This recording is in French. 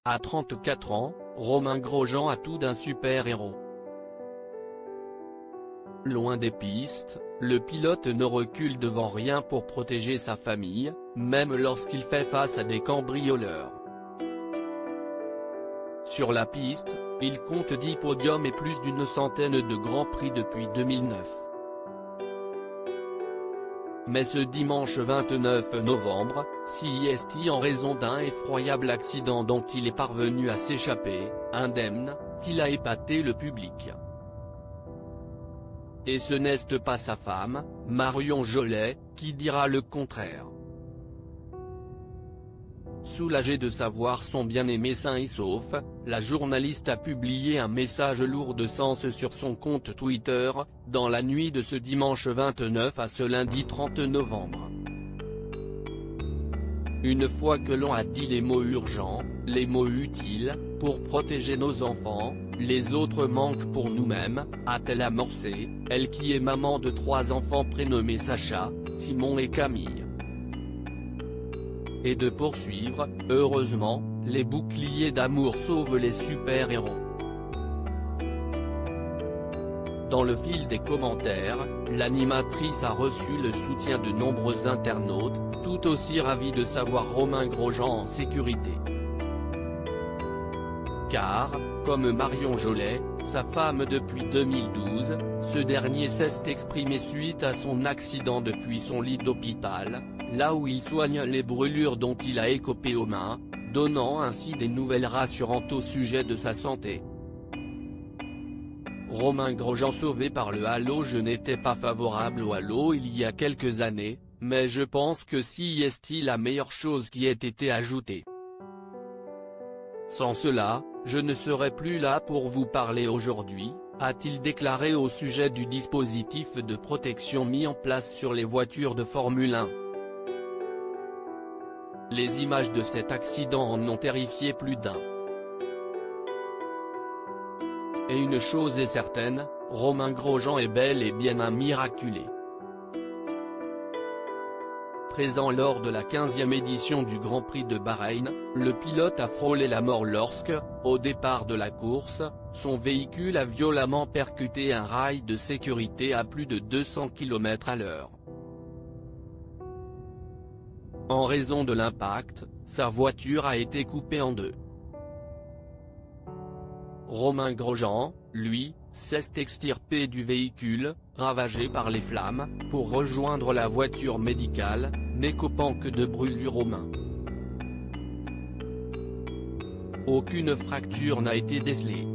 À 34 ans, Romain Grosjean a tout d'un super-héros. Loin des pistes, le pilote ne recule devant rien pour protéger sa famille, même lorsqu'il fait face à des cambrioleurs. Sur la piste, il compte 10 podiums et plus d'une centaine de grands prix depuis 2009. Mais ce dimanche 29 novembre, CIST en raison d'un effroyable accident dont il est parvenu à s'échapper, indemne, qu'il a épaté le public. Et ce n'est pas sa femme, Marion Jolet, qui dira le contraire. Soulagée de savoir son bien-aimé sain et sauf, la journaliste a publié un message lourd de sens sur son compte Twitter, dans la nuit de ce dimanche 29 à ce lundi 30 novembre. Une fois que l'on a dit les mots urgents, les mots utiles, pour protéger nos enfants, les autres manquent pour nous-mêmes, a-t-elle amorcé, elle qui est maman de 3 enfants prénommés Sacha, Simon et Camille. Et de poursuivre, heureusement, les boucliers d'amour sauvent les super-héros. Dans le fil des commentaires, l'animatrice a reçu le soutien de nombreux internautes, tout aussi ravis de savoir Romain Grosjean en sécurité. Car, comme Marion Jolet, sa femme depuis 2012, ce dernier s'est exprimé suite à son accident depuis son lit d'hôpital, là où il soigne les brûlures dont il a écopé aux mains, donnant ainsi des nouvelles rassurantes au sujet de sa santé. Romain Grosjean sauvé par le halo. Je n'étais pas favorable au halo il y a quelques années, mais je pense que CIST la meilleure chose qui ait été ajoutée. Sans cela, je ne serais plus là pour vous parler aujourd'hui, a-t-il déclaré au sujet du dispositif de protection mis en place sur les voitures de Formule 1. Les images de cet accident en ont terrifié plus d'un. Et une chose est certaine, Romain Grosjean est bel et bien un miraculé. Présent lors de la 15e édition du Grand Prix de Bahreïn, le pilote a frôlé la mort lorsque, au départ de la course, son véhicule a violemment percuté un rail de sécurité à plus de 200 km/h. En raison de l'impact, sa voiture a été coupée en deux. Romain Grosjean, lui, s'est extirpé du véhicule, ravagé par les flammes, pour rejoindre la voiture médicale, n'écopant que de brûlures aux mains. Aucune fracture n'a été décelée.